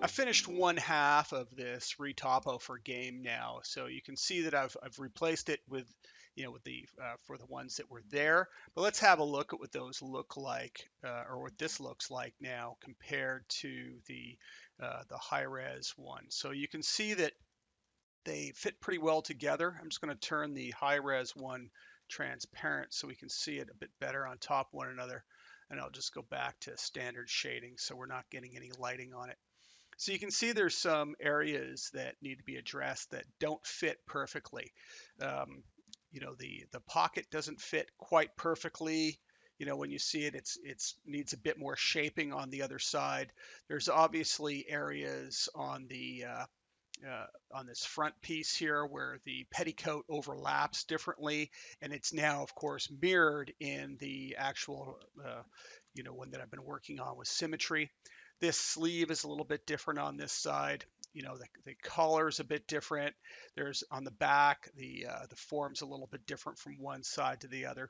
I finished one half of this retopo for game now, so you can see that I've replaced it with, with the for the ones that were there. But let's have a look at what those look like, or what this looks like now compared to the high res one. So you can see that they fit pretty well together. I'm just going to turn the high res one transparent so we can see it a bit better on top of one another. And I'll just go back to standard shading so we're not getting any lighting on it. So you can see there's some areas that need to be addressed that don't fit perfectly. The pocket doesn't fit quite perfectly. When you see it, it's needs a bit more shaping on the other side. There's obviously areas on this front piece here where the petticoat overlaps differently, and it's now, of course, mirrored in the actual, one that I've been working on with symmetry. This sleeve is a little bit different on this side. The collar is a bit different. There's on the back, the form's a little bit different from one side to the other,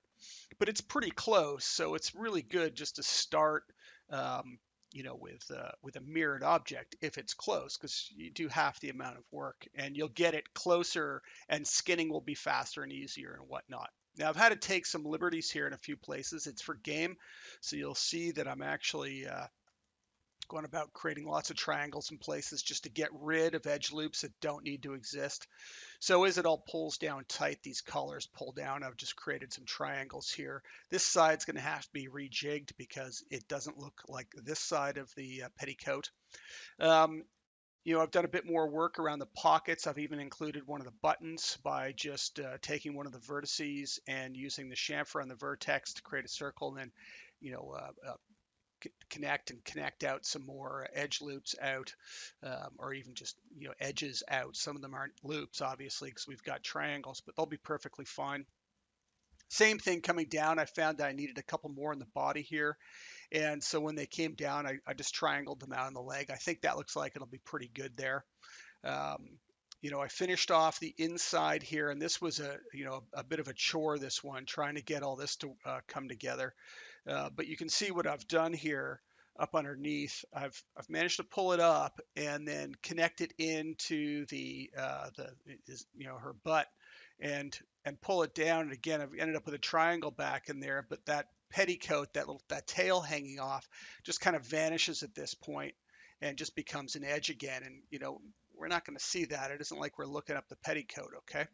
but it's pretty close. So it's really good just to start, with a mirrored object if it's close, because you do half the amount of work, and you'll get it closer, and skinning will be faster and easier and whatnot. Now I've had to take some liberties here in a few places. It's for game, so you'll see that I'm actually going about creating lots of triangles in places just to get rid of edge loops that don't need to exist. So as it all pulls down tight, these colors pull down. I've just created some triangles here. This side's going to have to be rejigged because it doesn't look like this side of the petticoat. I've done a bit more work around the pockets. I've even included one of the buttons by just taking one of the vertices and using the chamfer on the vertex to create a circle, and then connect out some more edge loops out, or even just edges out. Some of them aren't loops, obviously, because we've got triangles, but they'll be perfectly fine. Same thing coming down. I found that I needed a couple more in the body here, and so when they came down, I just triangled them out on the leg. I think that looks like it'll be pretty good there. I finished off the inside here, and this was a bit of a chore, this one, trying to get all this to come together. But you can see what I've done here up underneath. I've managed to pull it up and then connect it into her butt, and pull it down. And again, I've ended up with a triangle back in there, but that petticoat, that tail hanging off, just kind of vanishes at this point and just becomes an edge again. And we're not going to see that. It isn't like we're looking up the petticoat, okay?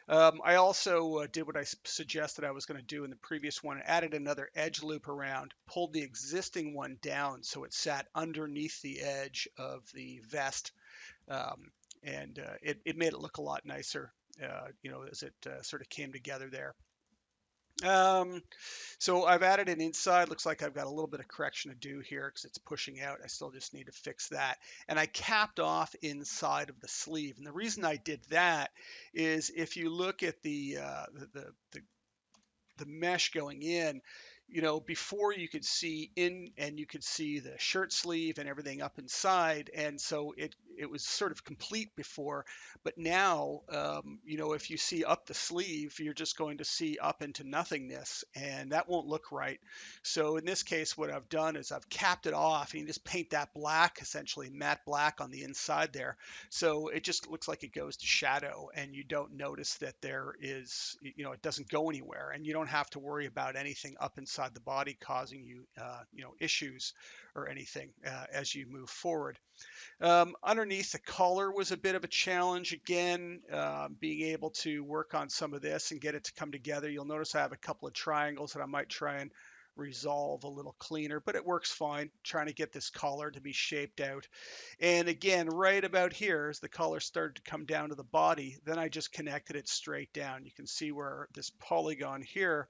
I also did what I suggested I was going to do in the previous one, added another edge loop around, pulled the existing one down so it sat underneath the edge of the vest, and it made it look a lot nicer, as it sort of came together there. So I've added an inside. Looks like I've got a little bit of correction to do here because it's pushing out. I still just need to fix that. And I capped off inside of the sleeve. And the reason I did that is if you look at the mesh going in, before you could see in, and you could see the shirt sleeve and everything up inside, and so it was sort of complete before. But now, if you see up the sleeve, you're just going to see up into nothingness, and that won't look right. So in this case, what I've done is I've capped it off, and you just paint that black, essentially matte black on the inside there, so it just looks like it goes to shadow, and you don't notice that there is, it doesn't go anywhere, and you don't have to worry about anything up inside the body causing you, issues or anything as you move forward. Underneath, the collar was a bit of a challenge again, being able to work on some of this and get it to come together. You'll notice I have a couple of triangles that I might try and resolve a little cleaner, but it works fine, trying to get this collar to be shaped out. And again, right about here, as the collar started to come down to the body, then I just connected it straight down. You can see where this polygon here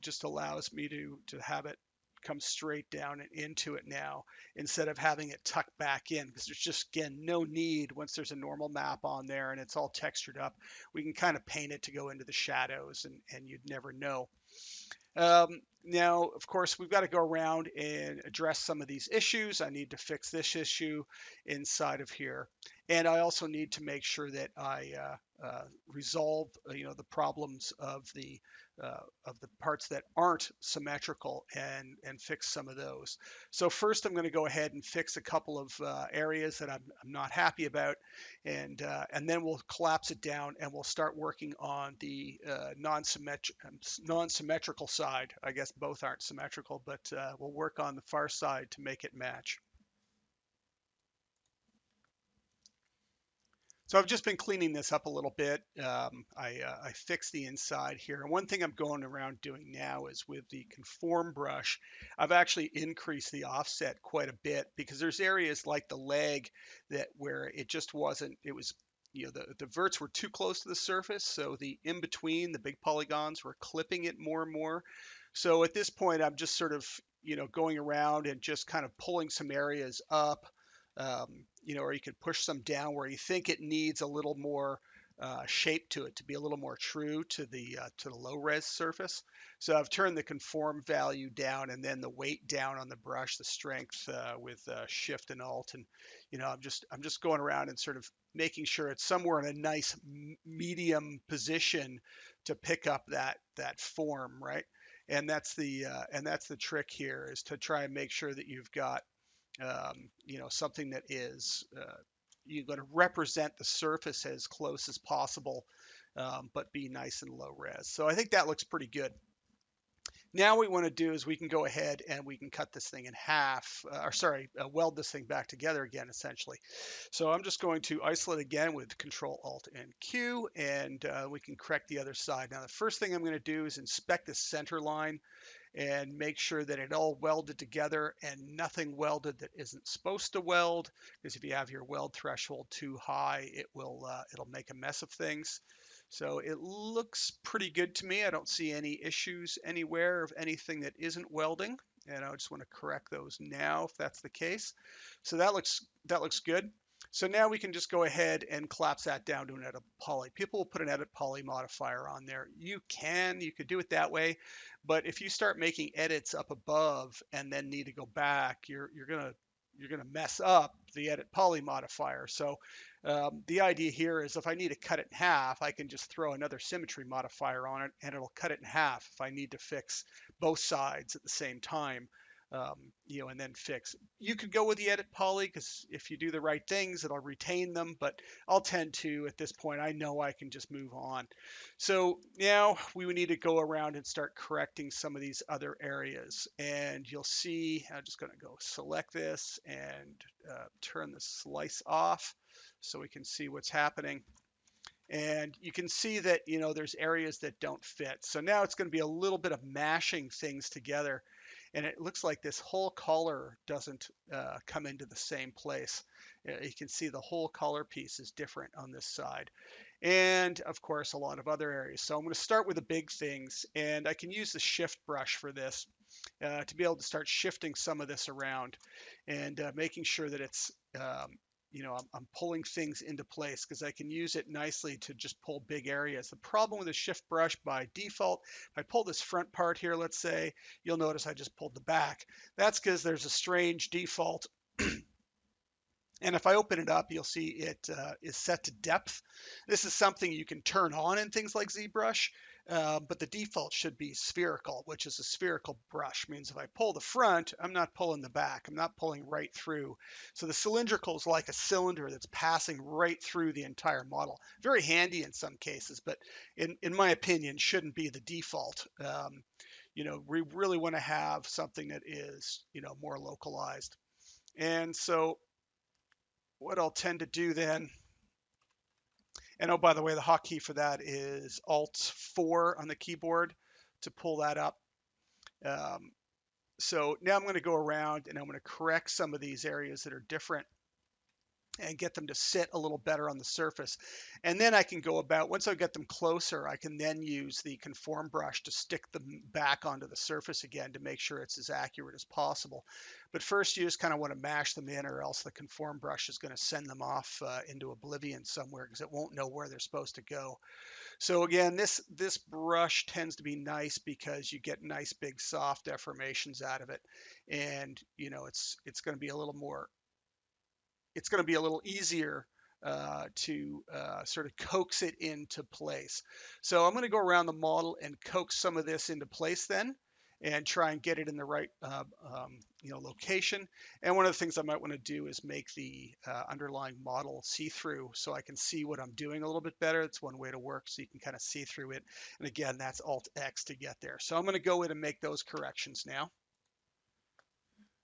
just allows me to have it come straight down and into it now, instead of having it tucked back in, because there's just, again, no need. Once there's a normal map on there and it's all textured up, we can kind of paint it to go into the shadows, and you'd never know. Now, of course, we've got to go around and address some of these issues. I need to fix this issue inside of here. And I also need to make sure that I resolve, the problems of the of the parts that aren't symmetrical and fix some of those. So first I'm going to go ahead and fix a couple of areas that I'm not happy about, and then we'll collapse it down and we'll start working on the non-symmetrical side. I guess both aren't symmetrical, but we'll work on the far side to make it match. So I've just been cleaning this up a little bit. I fixed the inside here. And one thing I'm going around doing now is with the conform brush, I've actually increased the offset quite a bit because there's areas like the leg that where it just wasn't, it was, the verts were too close to the surface. So the in between, the big polygons were clipping it more and more. So at this point, I'm just sort of, going around and just kind of pulling some areas up, or you could push some down where you think it needs a little more shape to it to be a little more true to the low res surface. So I've turned the conform value down and then the weight down on the brush, the strength with Shift and Alt, and I'm just going around and sort of making sure it's somewhere in a nice medium position to pick up that form, right? And that's the trick here is to try and make sure that you've got something that is you're going to represent the surface as close as possible, but be nice and low res. So I think that looks pretty good. Now what we want to do is we can go ahead and we can cut this thing in half, weld this thing back together again, essentially. So I'm just going to isolate again with Control Alt and Q, and we can correct the other side. Now the first thing I'm going to do is inspect the center line and make sure that it all welded together and nothing welded that isn't supposed to weld, because if you have your weld threshold too high, it'll make a mess of things. So it looks pretty good to me. I don't see any issues anywhere of anything that isn't welding, and I just want to correct those now if that's the case. So that looks good. So now we can just go ahead and collapse that down to an edit poly. People will put an edit poly modifier on there. You could do it that way, but if you start making edits up above and then need to go back, you're gonna mess up the edit poly modifier. So the idea here is if I need to cut it in half, I can just throw another symmetry modifier on it and it'll cut it in half if I need to fix both sides at the same time. And then fix. You could go with the edit poly because if you do the right things, it'll retain them. But I'll tend to, at this point, I know I can just move on. So now we would need to go around and start correcting some of these other areas. And you'll see, I'm just going to go select this and turn the slice off so we can see what's happening. And you can see that, there's areas that don't fit. So now it's going to be a little bit of mashing things together. And it looks like this whole color doesn't come into the same place. You can see the whole color piece is different on this side. And of course, a lot of other areas. So I'm going to start with the big things, and I can use the shift brush for this to be able to start shifting some of this around and making sure that it's I'm pulling things into place because I can use it nicely to just pull big areas. The problem with the shift brush by default, if I pull this front part here, let's say, you'll notice I just pulled the back. That's because there's a strange default. And if I open it up, you'll see it is set to depth. This is something you can turn on in things like ZBrush, but the default should be spherical, which is a spherical brush. Means if I pull the front, I'm not pulling the back. I'm not pulling right through. So the cylindrical is like a cylinder that's passing right through the entire model. Very handy in some cases, but in my opinion, shouldn't be the default. We really want to have something that is, more localized. And so what I'll tend to do then, and oh, by the way, the hotkey for that is Alt 4 on the keyboard to pull that up. So now I'm going to go around and I'm going to correct some of these areas that are different and get them to sit a little better on the surface. And then I can go about, once I get them closer, I can then use the conform brush to stick them back onto the surface again to make sure it's as accurate as possible. But first you just kind of want to mash them in, or else the conform brush is going to send them off into oblivion somewhere because it won't know where they're supposed to go. So again, this brush tends to be nice because you get nice big soft deformations out of it. And it's going to be a little more, it's going to be a little easier to sort of coax it into place. So I'm going to go around the model and coax some of this into place then, and try and get it in the right location. And one of the things I might want to do is make the underlying model see-through so I can see what I'm doing a little bit better. It's one way to work, so you can kind of see through it. And again, that's Alt X to get there. So I'm going to go in and make those corrections now.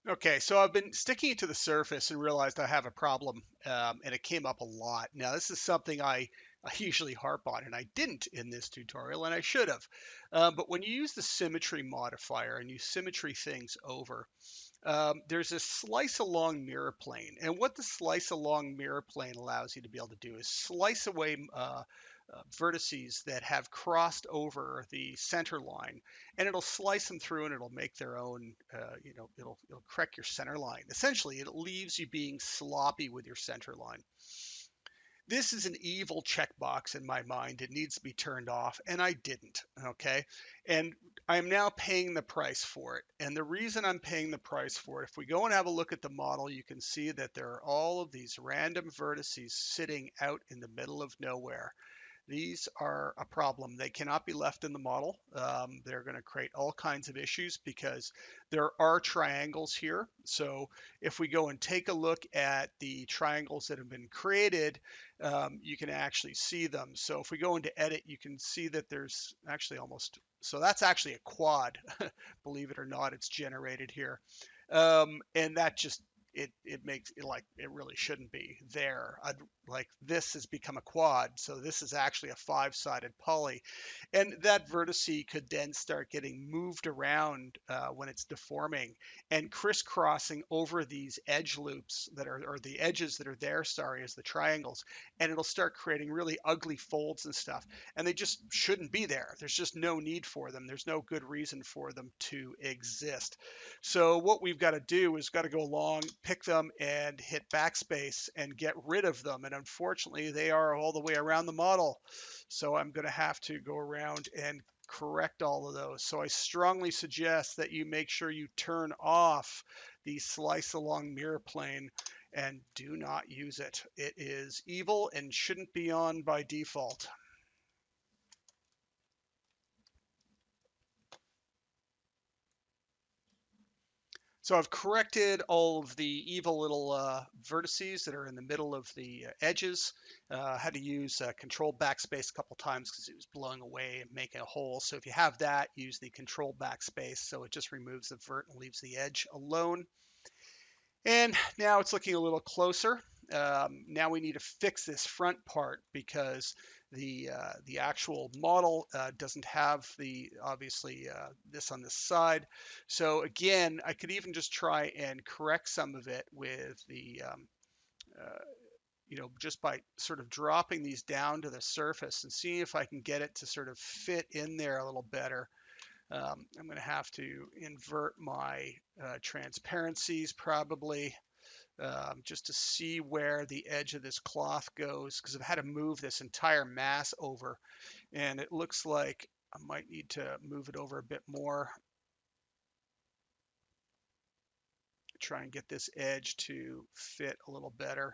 Okay, so I've been sticking it to the surface and realized I have a problem, and it came up a lot. Now, this is something I usually harp on, and I didn't in this tutorial, and I should have. But when you use the symmetry modifier and you symmetry things over, there's a slice along mirror plane. And what the slice along mirror plane allows you to be able to do is slice away vertices that have crossed over the center line, and it'll slice them through, and it'll make their own, it'll correct your center line. Essentially, it leaves you being sloppy with your center line. This is an evil checkbox in my mind. It needs to be turned off, and I didn't. Okay. And I'm now paying the price for it. And the reason I'm paying the price for it, if we go and have a look at the model, you can see that there are all of these random vertices sitting out in the middle of nowhere. These are a problem. They cannot be left in the model. They're going to create all kinds of issues because there are triangles here. So if we go and take a look at the triangles that have been created, you can actually see them. So if we go into edit, you can see that there's actually almost, so that's actually a quad, believe it or not, it's generated here. And that just, it makes it like it really shouldn't be there. Like this has become a quad, so this is actually a five-sided poly, and that vertice could then start getting moved around when it's deforming and crisscrossing over these edge loops that are, or the edges that are there, sorry, as the triangles, and it'll start creating really ugly folds and stuff, and they just shouldn't be there. There's just no need for them. There's no good reason for them to exist. So what we've got to do is got to go along, pick them, and hit backspace and get rid of them. And unfortunately, they are all the way around the model. So I'm going to have to go around and correct all of those. So I strongly suggest that you make sure you turn off the slice along mirror plane and do not use it. It is evil and shouldn't be on by default. So I've corrected all of the evil little vertices that are in the middle of the edges. Had to use control backspace a couple times because it was blowing away and making a hole. So if you have that, use the control backspace. So it just removes the vert and leaves the edge alone. And now it's looking a little closer. Now we need to fix this front part because the actual model doesn't have the obviously this on this side. So again, I could even just try and correct some of it with the just by sort of dropping these down to the surface and seeing if I can get it to sort of fit in there a little better. I'm going to have to invert my transparencies probably. Just to see where the edge of this cloth goes, because I've had to move this entire mass over, and it looks like I might need to move it over a bit more. Try and get this edge to fit a little better.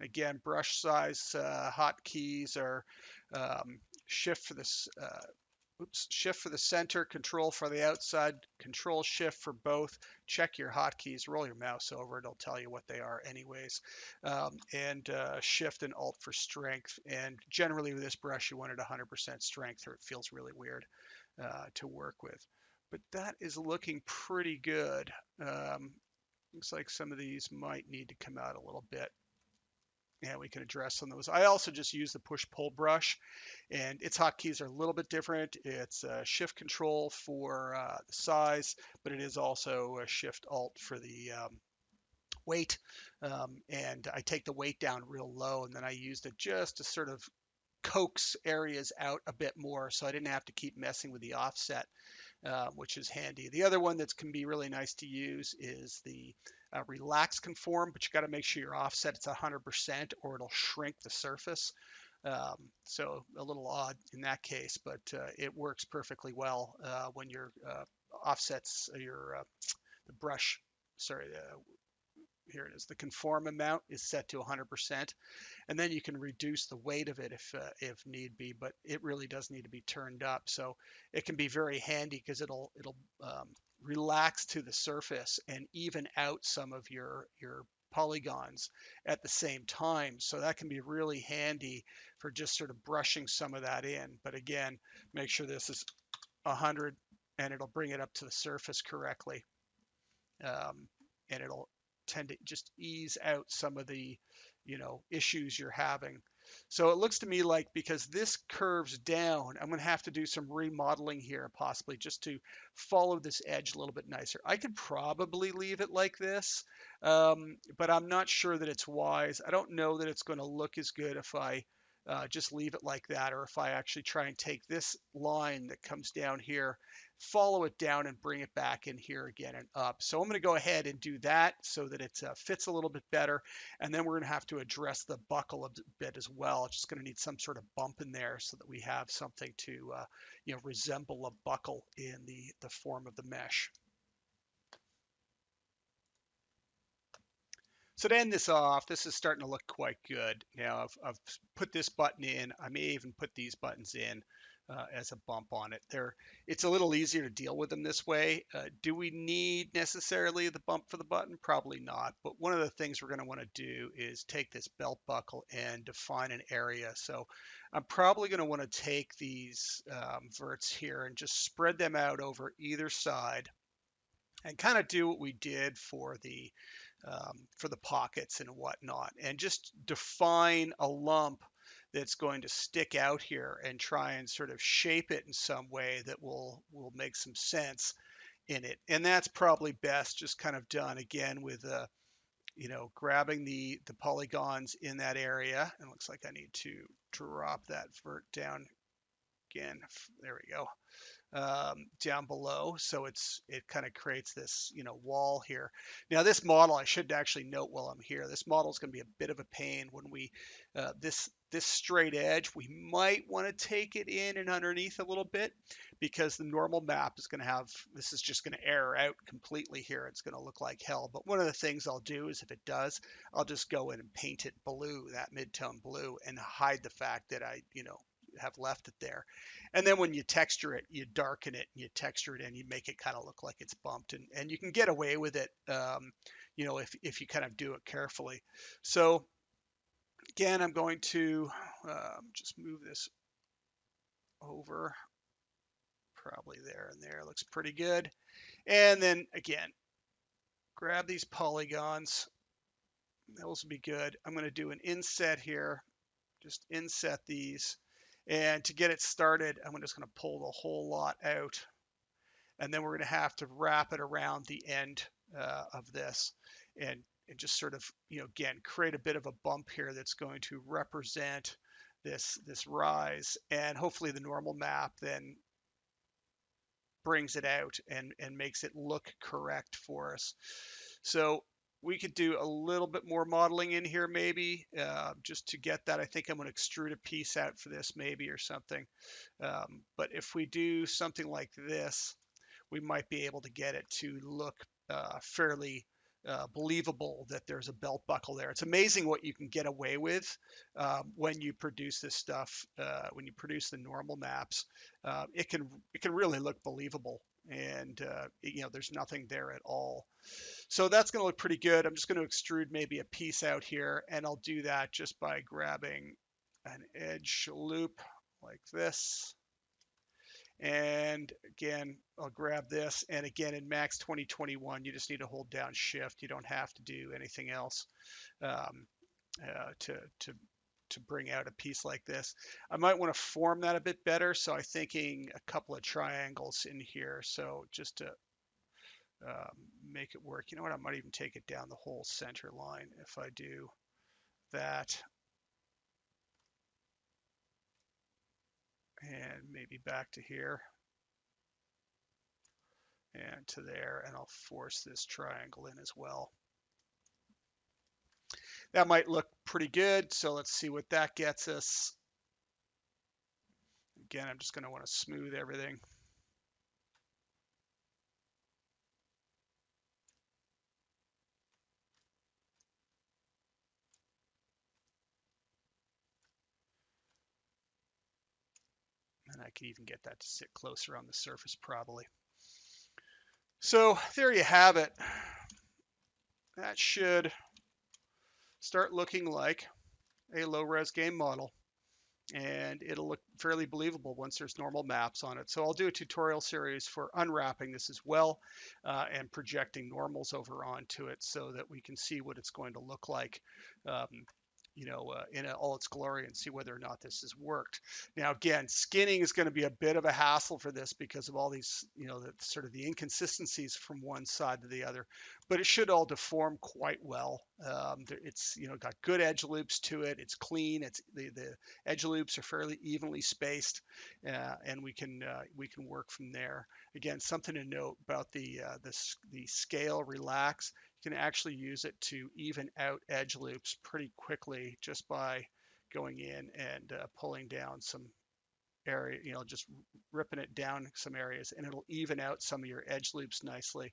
Again, brush size hotkeys are shift for this shift for the center, control for the outside, control shift for both. Check your hotkeys, roll your mouse over, it'll tell you what they are anyways. And shift and alt for strength. And generally with this brush, you want it 100% strength or it feels really weird to work with. But that is looking pretty good. Looks like some of these might need to come out a little bit. Yeah, we can address some of those. I also just use the push-pull brush, and its hotkeys are a little bit different. It's shift control for the size, but it is also a shift alt for the weight. And I take the weight down real low, and then I used it just to sort of coax areas out a bit more, so I didn't have to keep messing with the offset. Which is handy. The other one that can be really nice to use is the relax conform, but you got to make sure your offset is 100% or it'll shrink the surface. So a little odd in that case, but it works perfectly well when your offsets your the brush, sorry, here it is. The conform amount is set to 100%, and then you can reduce the weight of it if need be, but it really does need to be turned up. So it can be very handy because it'll relax to the surface and even out some of your polygons at the same time. So that can be really handy for just sort of brushing some of that in. But again, make sure this is 100 and it'll bring it up to the surface correctly. And it'll tend to just ease out some of the, issues you're having. So it looks to me like because this curves down, I'm going to have to do some remodeling here, possibly just to follow this edge a little bit nicer. I could probably leave it like this, but I'm not sure that it's wise. I don't know that it's going to look as good if I just leave it like that, or if I actually try and take this line that comes down here, follow it down and bring it back in here again and up. So I'm going to go ahead and do that so that it fits a little bit better. And then we're going to have to address the buckle a bit as well. It's just going to need some sort of bump in there so that we have something to resemble a buckle in the form of the mesh. So to end this off, this is starting to look quite good. Now I've put this button in. I may even put these buttons in as a bump on it. It's a little easier to deal with them this way. Do we need necessarily the bump for the button? Probably not. But one of the things we're going to want to do is take this belt buckle and define an area. So I'm probably going to want to take these verts here and just spread them out over either side and kind of do what we did for the pockets and whatnot, and just define a lump that's going to stick out here and try and sort of shape it in some way that will make some sense in it. And that's probably best just kind of done again with grabbing the polygons in that area. And it looks like I need to drop that vert down again. There we go. Down below, so it kind of creates this wall here. Now this model, I should actually note while I'm here, this model is going to be a bit of a pain when we this straight edge, we might want to take it in and underneath a little bit, because the normal map is going to have, this is just going to error out completely here. It's going to look like hell. But one of the things I'll do is, if it does, I'll just go in and paint it blue, that mid-tone blue, and hide the fact that I have left it there. And then when you texture it, you darken it, and you texture it, and you make it kind of look like it's bumped, and you can get away with it, if you kind of do it carefully. So again, I'm going to just move this over, probably there and there. Looks pretty good. And then again, grab these polygons. Those will be good. I'm going to do an inset here, just inset these. And to get it started, I'm just going to pull the whole lot out. And then we're going to have to wrap it around the end of this, and just sort of, again, create a bit of a bump here that's going to represent this rise. And hopefully the normal map then brings it out and makes it look correct for us. So we could do a little bit more modeling in here, maybe, just to get that. I think I'm going to extrude a piece out for this, maybe, or something. But if we do something like this, we might be able to get it to look fairly believable that there's a belt buckle there. It's amazing what you can get away with when you produce this stuff. When you produce the normal maps, it can really look believable, and there's nothing there at all. So that's going to look pretty good. I'm just going to extrude maybe a piece out here, and I'll do that just by grabbing an edge loop like this. And again, I'll grab this. And again, in Max 2021, you just need to hold down Shift. You don't have to do anything else to bring out a piece like this. I might want to form that a bit better. So I'm thinking a couple of triangles in here. So just to make it work. You know what? I might even take it down the whole center line if I do that. And maybe back to here and to there, and I'll force this triangle in as well. That might look pretty good, so let's see what that gets us. Again, I'm just going to want to smooth everything. I can even get that to sit closer on the surface probably. So there you have it. That should start looking like a low-res game model, and it'll look fairly believable once there's normal maps on it. So I'll do a tutorial series for unwrapping this as well, and projecting normals over onto it so that we can see what it's going to look like, um, in all its glory, and see whether or not this has worked. Now, again, skinning is going to be a bit of a hassle for this because of all these, the sort of the inconsistencies from one side to the other, but it should all deform quite well. It's, got good edge loops to it. It's clean. It's the edge loops are fairly evenly spaced, and we can work from there. Again, something to note about the scale relax. You can actually use it to even out edge loops pretty quickly just by going in and pulling down some area, just ripping it down some areas, and it'll even out some of your edge loops nicely,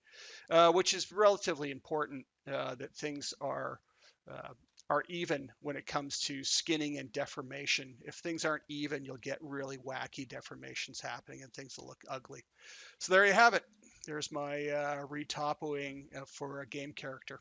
which is relatively important, that things are even when it comes to skinning and deformation. If things aren't even, you'll get really wacky deformations happening and things will look ugly. So there you have it. There's my retopoing for a game character.